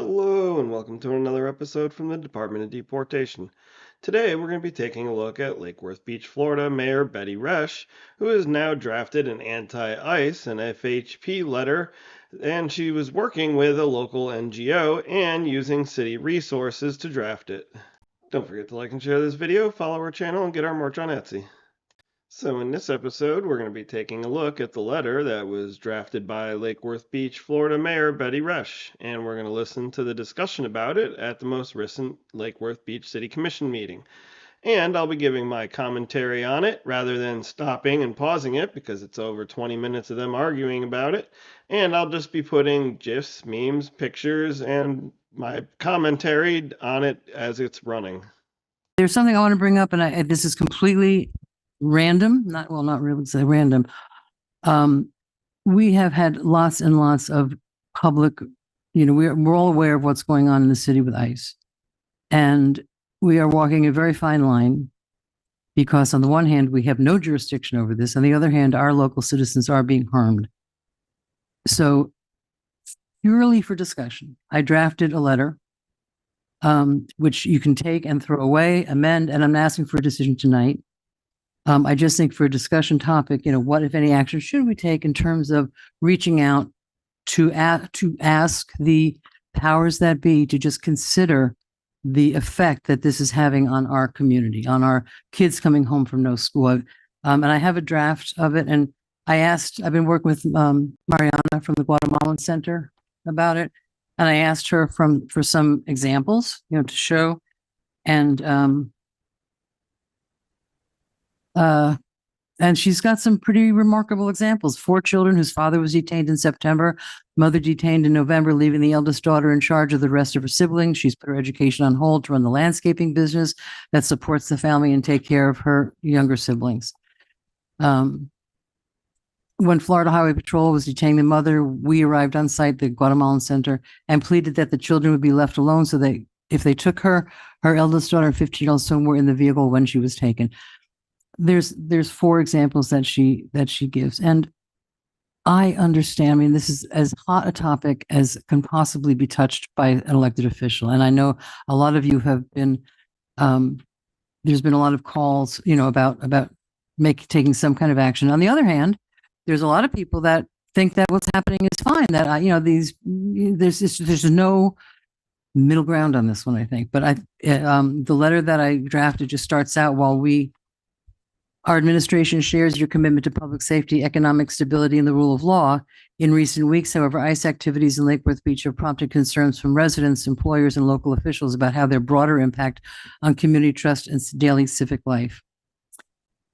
Hello, and welcome to another episode from the Department of Deportation. Today, we're going to be taking a look at Lake Worth Beach, Florida Mayor Betty Resch, who has now drafted an anti-ICE and FHP letter, and she was working with a local NGO and using city resources to draft it. Don't forget to like and share this video, follow our channel, and get our merch on Etsy. So in this episode, we're going to be taking a look at the letter that was drafted by Lake Worth Beach, Florida Mayor Betty Resch, and we're going to listen to the discussion about it at the most recent Lake Worth Beach City Commission meeting. And I'll be giving my commentary on it rather than stopping and pausing it because it's over 20 minutes of them arguing about it. And I'll just be putting GIFs, memes, pictures, and my commentary on it as it's running. There's something I want to bring up, and this is completely random, not really say random. We have had lots and lots of public, we're all aware of what's going on in the city with ICE. And we are walking a very fine line because on the one hand, we have no jurisdiction over this. On the other hand, our local citizens are being harmed. So purely for discussion, I drafted a letter which you can take and throw away, amend, and I'm asking for a decision tonight. I just think for a discussion topic, what, if any, action should we take in terms of reaching out to ask the powers that be to just consider the effect that this is having on our community, on our kids coming home from no school. And I have a draft of it, and I've been working with Mariana from the Guatemalan Center about it, and I asked her for some examples, to show, and she's got some pretty remarkable examples. 4 children whose father was detained in September, mother detained in November, leaving the eldest daughter in charge of the rest of her siblings. She's put her education on hold to run the landscaping business that supports the family and take care of her younger siblings. When Florida Highway Patrol was detaining the mother, we arrived on site, the Guatemalan Center, and pleaded that the children would be left alone so that if they took her eldest daughter and 15-year-old son were in the vehicle when she was taken. There's 4 examples that she gives. And I understand, this is as hot a topic as can possibly be touched by an elected official. And I know a lot of you have been, there's been a lot of calls, about taking some kind of action. On the other hand, there's a lot of people that think that what's happening is fine, that, there's no middle ground on this one, I think. But the letter that I drafted just starts out, our administration shares your commitment to public safety, economic stability, and the rule of law. In recent weeks, however, ICE activities in Lake Worth Beach have prompted concerns from residents, employers, and local officials about how their broader impact on community trust and daily civic life.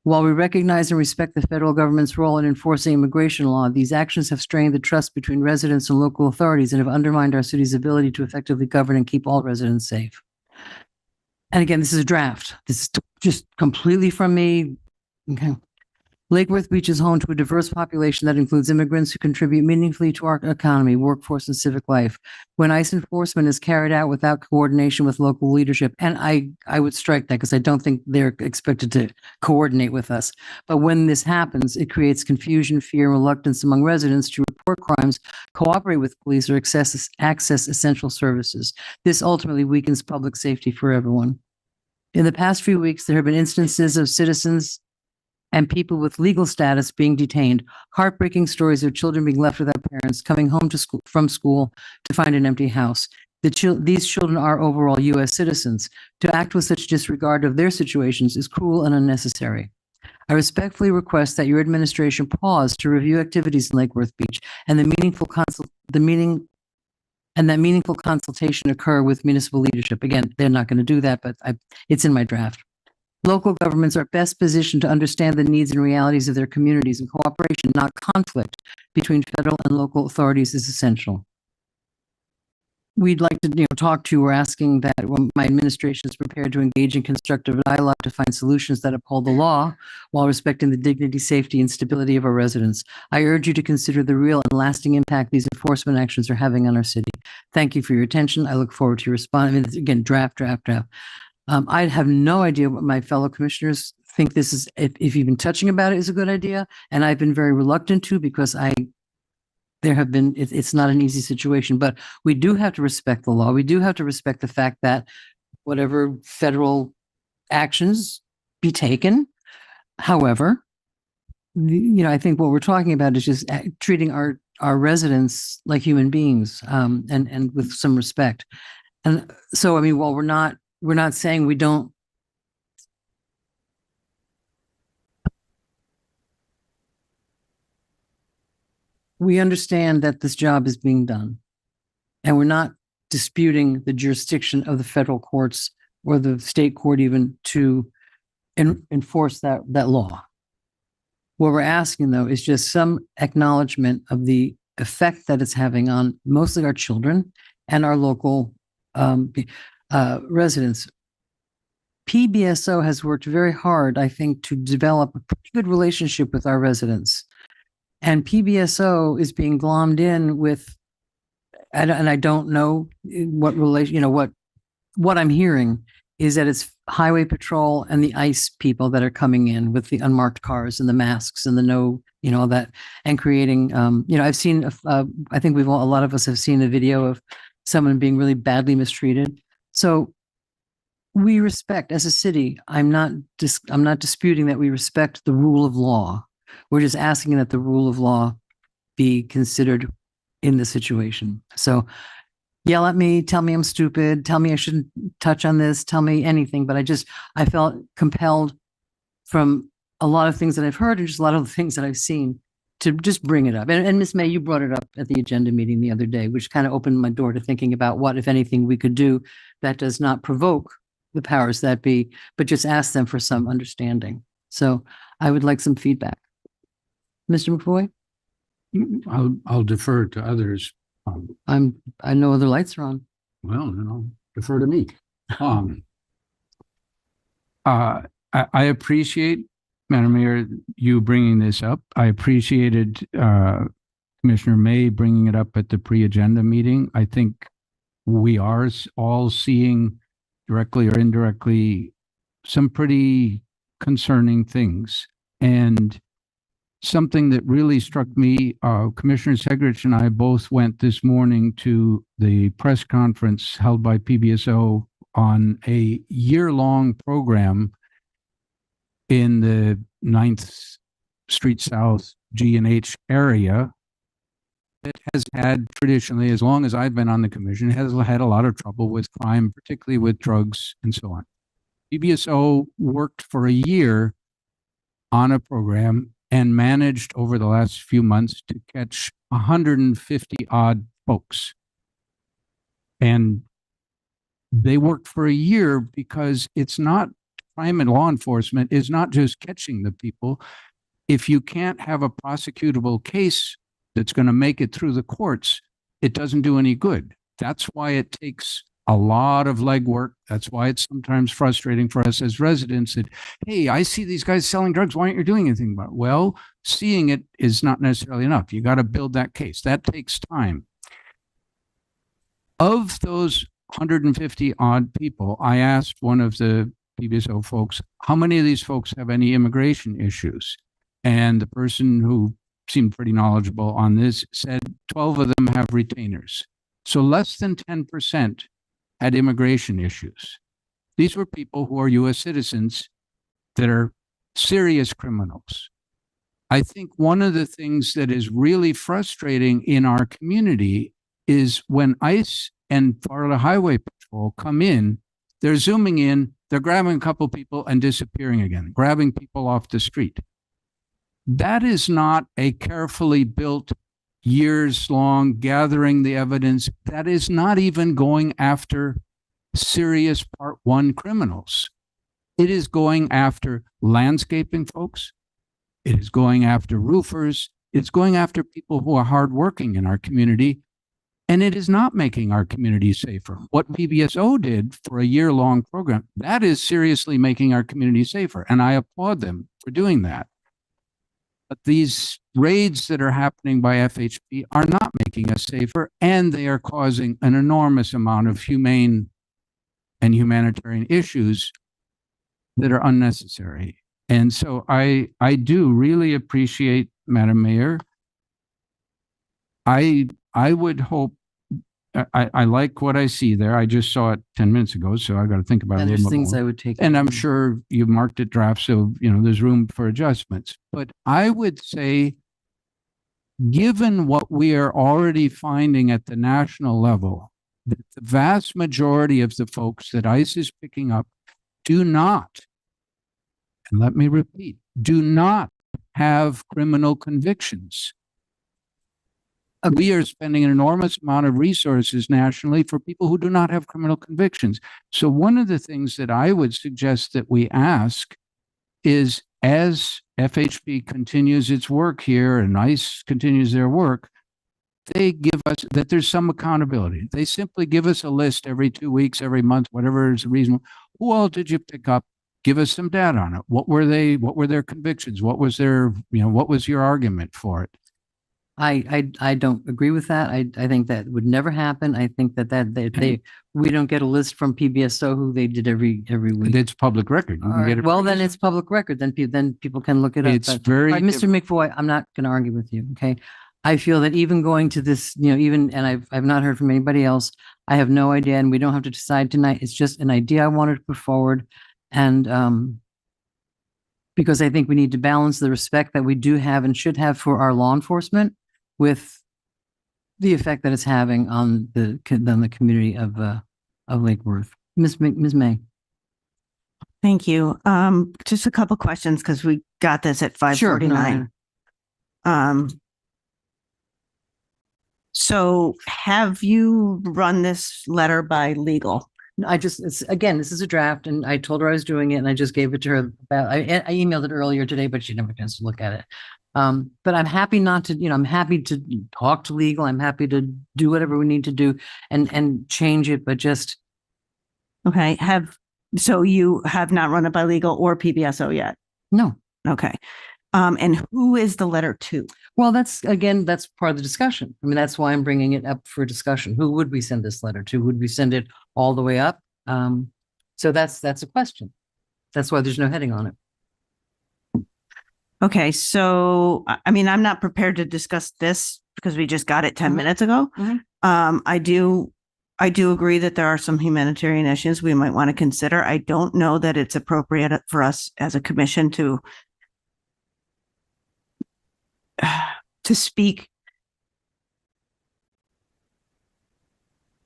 While we recognize and respect the federal government's role in enforcing immigration law, these actions have strained the trust between residents and local authorities and have undermined our city's ability to effectively govern and keep all residents safe. And again, this is a draft. This is just completely from me. Okay. Lake Worth Beach is home to a diverse population that includes immigrants who contribute meaningfully to our economy, workforce, and civic life. When ICE enforcement is carried out without coordination with local leadership, and I would strike that because I don't think they're expected to coordinate with us. But when this happens, it creates confusion, fear, and reluctance among residents to report crimes, cooperate with police, or access essential services. This ultimately weakens public safety for everyone. In the past few weeks, there have been instances of citizens and people with legal status being detained, heartbreaking stories of children being left without parents, coming home from school to find an empty house. These children are overall U.S. citizens. To act with such disregard of their situations is cruel and unnecessary. I respectfully request that your administration pause to review activities in Lake Worth Beach and that meaningful consultation occur with municipal leadership. Again, they're not going to do that, but it's in my draft. Local governments are best positioned to understand the needs and realities of their communities, and cooperation, not conflict, between federal and local authorities is essential. We'd like to talk to you. We're asking that my administration is prepared to engage in constructive dialogue to find solutions that uphold the law while respecting the dignity, safety, and stability of our residents. I urge you to consider the real and lasting impact these enforcement actions are having on our city. Thank you for your attention. I look forward to your response. Again, draft. I have no idea what my fellow commissioners think this is, if even touching about it is a good idea. And I've been very reluctant to, because it's not an easy situation, but we do have to respect the law. We do have to respect the fact that whatever federal actions be taken. However, I think what we're talking about is just treating our residents like human beings, and with some respect. And so, I mean, while we're not saying we don't. We understand that this job is being done, and we're not disputing the jurisdiction of the federal courts or the state court even to enforce that law. What we're asking, though, is just some acknowledgement of the effect that it's having on mostly our children and our local residents. PBSO has worked very hard, I think, to develop a pretty good relationship with our residents. And PBSO is being glommed in with, and I don't know what relation, what I'm hearing is that it's Highway Patrol and the ICE people that are coming in with the unmarked cars and the masks and the all that, and creating, I've seen, I think a lot of us have seen a video of someone being really badly mistreated. So we respect, as a city, I'm not disputing that we respect the rule of law. We're just asking that the rule of law be considered in the situation. So yell at me, tell me I'm stupid, tell me I shouldn't touch on this, tell me anything. But I felt compelled from a lot of things that I've heard and just a lot of the things that I've seen to just bring it up. And Ms. May, you brought it up at the agenda meeting the other day, which kind of opened my door to thinking about what, if anything, we could do that does not provoke the powers that be, but just ask them for some understanding. So I would like some feedback. Mr. McVoy? I'll defer to others. I know other lights are on. Well, then I'll defer to me. I appreciate, Madam Mayor, you bringing this up. I appreciated Commissioner May bringing it up at the pre-agenda meeting. I think we are all seeing, directly or indirectly, some pretty concerning things. And something that really struck me, Commissioner Segrich and I both went this morning to the press conference held by PBSO on a year-long program in the 9th Street South G&H area that has had traditionally, as long as I've been on the commission, has had a lot of trouble with crime, particularly with drugs and so on. PBSO worked for a year on a program and managed over the last few months to catch 150 odd folks. And they worked for a year because it's not, crime and law enforcement is not just catching the people. If you can't have a prosecutable case that's going to make it through the courts, it doesn't do any good. That's why it takes a lot of legwork. That's why it's sometimes frustrating for us as residents that, hey, I see these guys selling drugs. Why aren't you doing anything about it? Well, seeing it is not necessarily enough. You got to build that case. That takes time. Of those 150 odd people, I asked one of the PBSO folks, how many of these folks have any immigration issues? And the person who seemed pretty knowledgeable on this said 12 of them have retainers. So less than 10% had immigration issues. These were people who are U.S. citizens that are serious criminals. I think one of the things that is really frustrating in our community is when ICE and Florida Highway Patrol come in, they're zooming in, they're grabbing a couple people and disappearing again, grabbing people off the street. That is not a carefully built, years-long gathering the evidence. That is not even going after serious Part 1 criminals. It is going after landscaping folks. It is going after roofers. It's going after people who are hardworking in our community. And it is not making our community safer. What PBSO did for a year-long program, that is seriously making our community safer. And I applaud them for doing that. But these raids that are happening by FHP are not making us safer, and they are causing an enormous amount of humane and humanitarian issues that are unnecessary. And so I do really appreciate, Madam Mayor, I would hope, I like what I see there. I just saw it 10 minutes ago, so I got to think about it a And little there's bit things more. I would take. And I'm sure you marked it draft, so, there's room for adjustments. But I would say, given what we are already finding at the national level, that the vast majority of the folks that ICE is picking up do not, and let me repeat, do not have criminal convictions. We are spending an enormous amount of resources nationally for people who do not have criminal convictions. So one of the things that I would suggest that we ask is, as FHP continues its work here and ICE continues their work, they give us that there's some accountability. They simply give us a list every 2 weeks, every month, whatever is reasonable. Who all did you pick up? Give us some data on it. What were their convictions? What was what was your argument for it? I don't agree with that. I think that would never happen. I think that we don't get a list from PBSO who they did every week. It's public record. You can get it. Well, then it's public record. Then people can look it up. It's But, very all right, Mr. McVoy, I'm not going to argue with you. Okay. I feel that even going to this, and I've not heard from anybody else. I have no idea, and we don't have to decide tonight. It's just an idea I wanted to put forward, and because I think we need to balance the respect that we do have and should have for our law enforcement with the effect that it's having on the community of Lake Worth. Ms. May. Thank you. Just a couple questions because we got this at 5:49. So have you run this letter by legal? This is a draft, and I told her I was doing it, and I just gave it to her. I emailed it earlier today, but she never had a chance to look at it. But I'm happy I'm happy to talk to legal. I'm happy to do whatever we need to do and change it, but just. Okay. So you have not run it by legal or PBSO yet? No. Okay. And who is the letter to? Well, that's part of the discussion. I mean, that's why I'm bringing it up for discussion. Who would we send this letter to? Would we send it all the way up? So that's a question. That's why there's no heading on it. Okay. So, I mean, I'm not prepared to discuss this because we just got it 10 minutes ago. I do agree that there are some humanitarian issues we might want to consider. I don't know that it's appropriate for us as a commission to speak.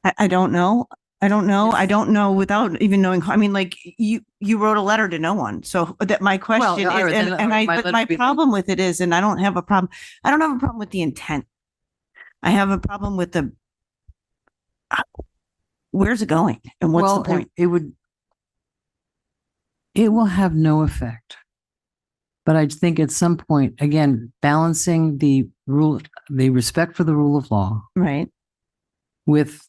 I don't know. I don't know without even knowing. I mean, like you wrote a letter to no one. So that my question but my problem with it is, and I don't have a problem. I don't have a problem with the intent. I have a problem with the, where's it going and what's the point? It will have no effect. But I think at some point, again, balancing the respect for the rule of law, right, with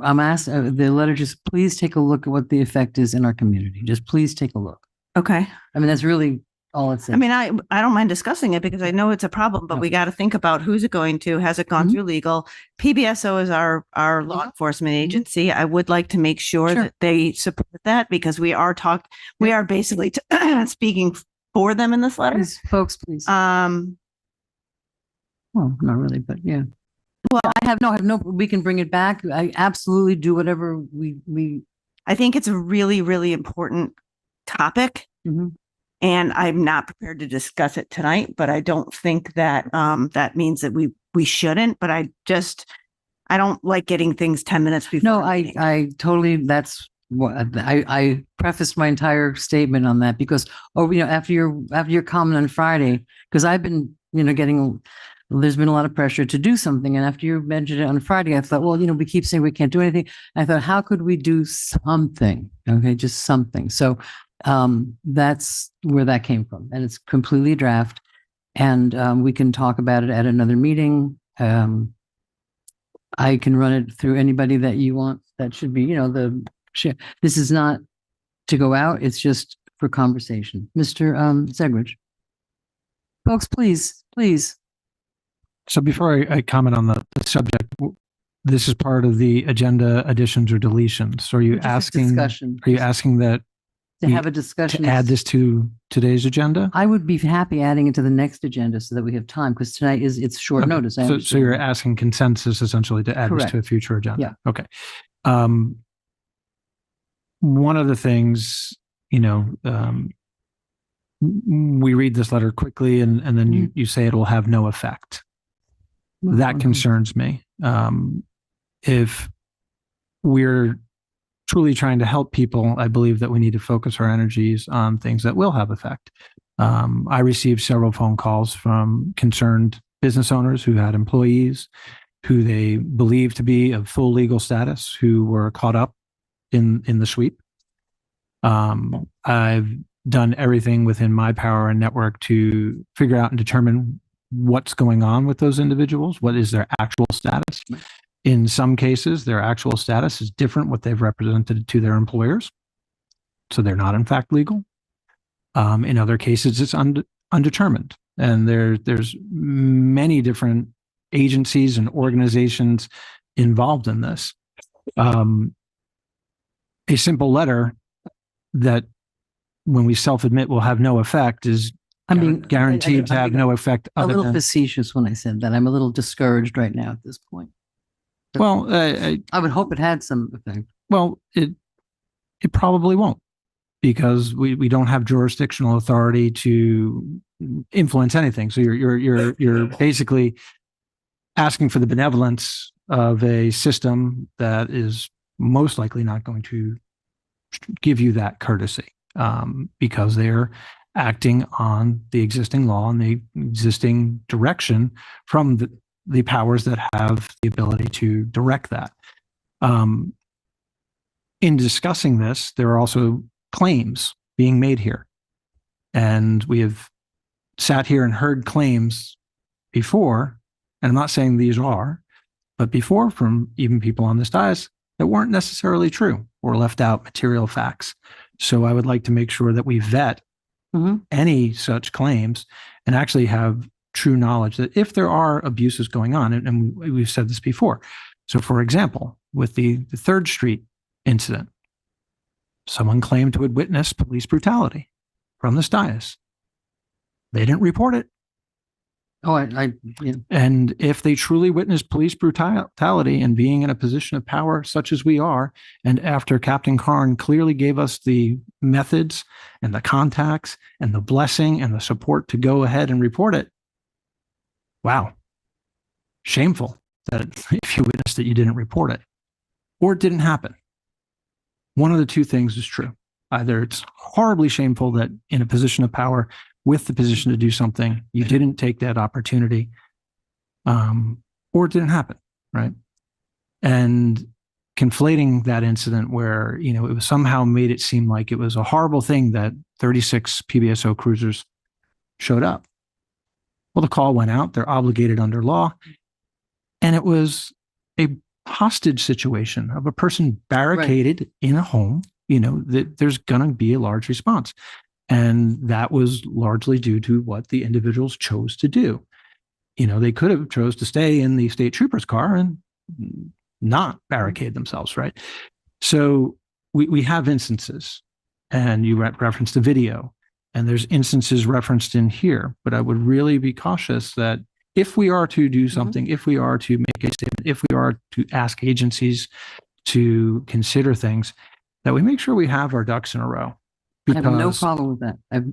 I'm asking the letter, just please take a look at what the effect is in our community. Just please take a look. Okay. I mean, that's really all it's. I mean, I don't mind discussing it because I know it's a problem, but we got to think about who's it going to. Has it gone through legal? PBSO is our law enforcement agency. I would like to make sure that they support that because we are basically speaking for them in this letter. Please, folks, please. Well, not really, but yeah. Well, I have no, we can bring it back. I absolutely do whatever we. I think it's a really, really important topic. And I'm not prepared to discuss it tonight, but I don't think that that means that we shouldn't, but I don't like getting things 10 minutes before. No, I totally, that's what I prefaced my entire statement on that because, after your comment on Friday, because I've been, there's been a lot of pressure to do something. And after you mentioned it on Friday, I thought, well, we keep saying we can't do anything. I thought, how could we do something? Okay, just something. So that's where that came from. And it's completely draft. And we can talk about it at another meeting. I can run it through anybody that you want. That should be, this is not to go out. It's just for conversation. Mr. Segrich. Folks, please. So before I comment on the subject, this is part of the agenda additions or deletions. So are you asking? Discussion. Are you asking that to have a discussion. To add this to today's agenda? I would be happy adding it to the next agenda so that we have time, because tonight it's short Okay. notice. So you're asking consensus essentially to add this Correct. to a future agenda? Yeah. Okay. One of the things, we read this letter quickly and then you say it will have no effect. That concerns me. If we're truly trying to help people, I believe that we need to focus our energies on things that will have effect. I received several phone calls from concerned business owners who had employees who they believed to be of full legal status, who were caught up in the sweep. I've done everything within my power and network to figure out and determine what's going on with those individuals. What is their actual status? In some cases, their actual status is different what they've represented to their employers. So they're not in fact legal. In other cases, it's undetermined. And there's many different agencies and organizations involved in this. A simple letter that when we self-admit will have no effect is guaranteed to have no effect. A little facetious when I said that. I'm a little discouraged right now at this point. Well, I would hope it had some effect. Well, it probably won't, because we don't have jurisdictional authority to influence anything. So you're basically asking for the benevolence of a system that is most likely not going to give you that courtesy, because they're acting on the existing law and the existing direction from the powers that have the ability to direct that. In discussing this, there are also claims being made here. And we have sat here and heard claims before, and I'm not saying these are, but before, from even people on this dais that weren't necessarily true or left out material facts. So I would like to make sure that we vet any such claims and actually have true knowledge that if there are abuses going on, and we've said this before. So for example, with the 3rd Street incident, someone claimed to have witnessed police brutality from the dais. They didn't report it. Oh, yeah. And if they truly witnessed police brutality and being in a position of power such as we are, and after Captain Karn clearly gave us the methods and the contacts and the blessing and the support to go ahead and report it, wow, shameful that if you witnessed it, you didn't report it or it didn't happen. One of the two things is true. Either it's horribly shameful that in a position of power with the position to do something, you didn't take that opportunity, or it didn't happen, right? And conflating that incident where, it was somehow made it seem like it was a horrible thing that 36 PBSO cruisers showed up. Well, the call went out. They're obligated under law. And it was a hostage situation of a person barricaded in a home, that there's going to be a large response. And that was largely due to what the individuals chose to do. They could have chose to stay in the state trooper's car and not barricade themselves, right? So we have instances, and you referenced the video, and there's instances referenced in here, but I would really be cautious that if we are to do something, if we are to make a statement, if we are to ask agencies to consider things, that we make sure we have our ducks in a row. I have no problem with that. I have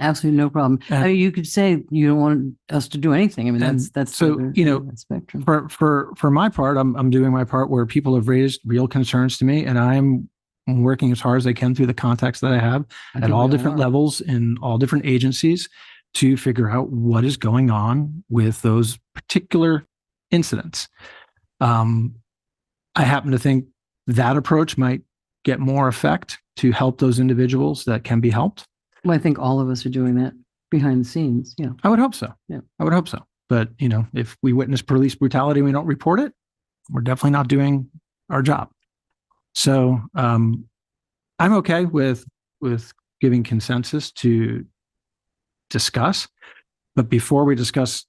absolutely no problem. You could say you don't want us to do anything. I mean, that's so the spectrum. For my part, I'm doing my part where people have raised real concerns to me, and I'm working as hard as I can through the contacts that I have at all different levels in all different agencies to figure out what is going on with those particular incidents. I happen to think that approach might get more effect to help those individuals that can be helped. Well, I think all of us are doing that behind the scenes. Yeah. I would hope so. Yeah. I would hope so. But, if we witness police brutality and we don't report it, we're definitely not doing our job. So I'm okay with giving consensus to discuss. But before we discuss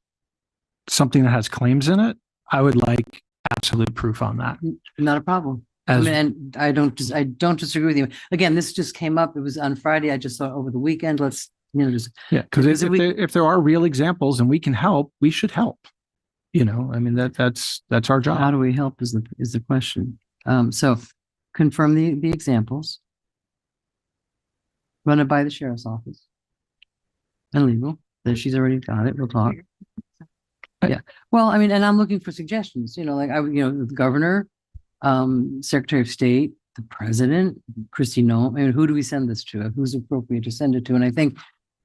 something that has claims in it, I would like absolute proof on that. Not a problem. I mean, and I don't disagree with you. Again, this just came up. It was on Friday. I just thought over the weekend, let's, just. Yeah. Because if there are real examples and we can help, we should help. I mean, that's our job. How do we help is the question. So confirm the examples. Run it by the sheriff's office. And legal. That she's already got it. We'll talk. Yeah. Well, I mean, and I'm looking for suggestions, like the governor, Secretary of State, the president, Christy Noem. I mean, who do we send this to? Who's appropriate to send it to? And I think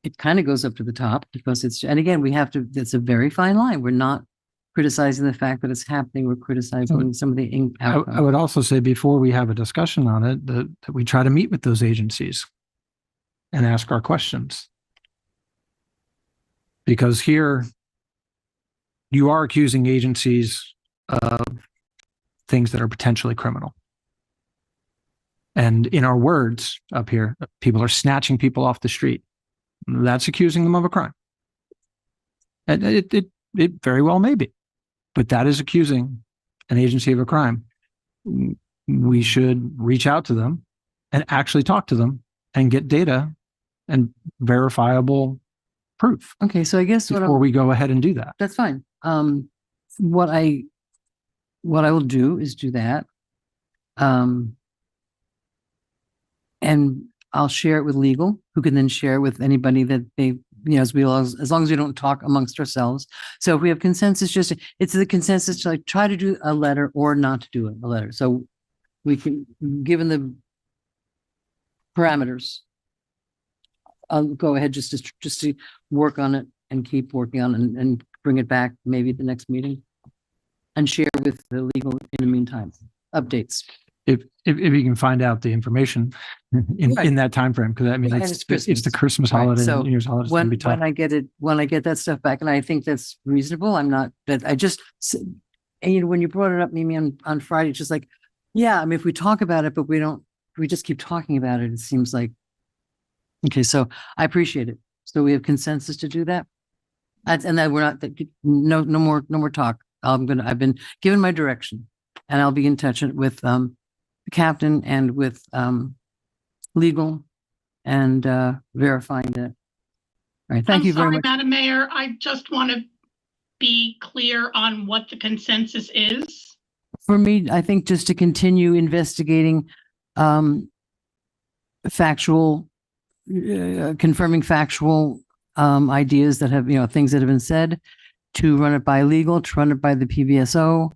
it kind of goes up to the top because and again, it's a very fine line. We're not criticizing the fact that it's happening. We're criticizing some of the outcomes. I would also say before we have a discussion on it, that we try to meet with those agencies and ask our questions. Because here, you are accusing agencies of things that are potentially criminal. And in our words up here, people are snatching people off the street. That's accusing them of a crime. And it very well may be, but that is accusing an agency of a crime. We should reach out to them and actually talk to them and get data and verifiable proof. Okay, so I guess before we go ahead and do that. That's fine. What I will do is do that. And I'll share it with legal, who can then share it with anybody that they, as long as we don't talk amongst ourselves. So if we have consensus, it's the consensus to try to do a letter or not to do a letter. So we can, given the parameters, I'll go ahead just to work on it and keep working on it and bring it back maybe at the next meeting and share with the legal in the meantime. Updates. If you can find out the information in that time frame, because I mean it's the Christmas holiday and New Year's holiday. When I get that stuff back, and I think that's reasonable. I'm not that I just and when you brought it up, Mimi, on Friday, it's just like, yeah, I mean if we talk about it, but we just keep talking about it, it seems like okay, so I appreciate it. So we have consensus to do that. And that we're not no more talk. I've been given my direction and I'll be in touch with the captain and with legal and verifying that. All right. Thank you very much. Madam Mayor, I just want to be clear on what the consensus is. For me, I think just to continue investigating confirming factual ideas that have, things that have been said, to run it by legal, to run it by the PBSO.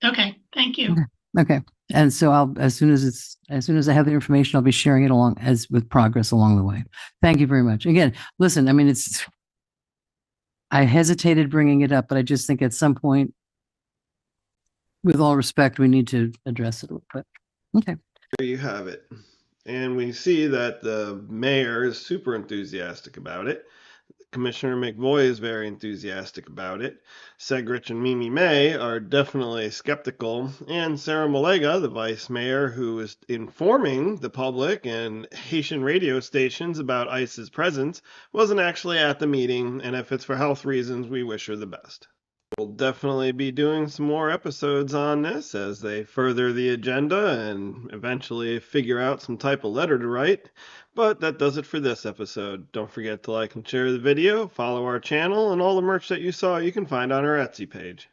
Okay, thank you. Okay. And so as soon as I have the information, I'll be sharing it along with progress along the way. Thank you very much. Again, listen, I mean, I hesitated bringing it up, but I just think at some point, with all respect, we need to address it a little bit. Okay. There you have it. And we see that the mayor is super enthusiastic about it. Commissioner McVoy is very enthusiastic about it. Segrich and Mimi May are definitely skeptical. And Sarah Malega, the vice mayor, who is informing the public and Haitian radio stations about ICE's presence, wasn't actually at the meeting. And if it's for health reasons, we wish her the best. We'll definitely be doing some more episodes on this as they further the agenda and eventually figure out some type of letter to write. But that does it for this episode. Don't forget to like and share the video, follow our channel, and all the merch that you saw you can find on our Etsy page.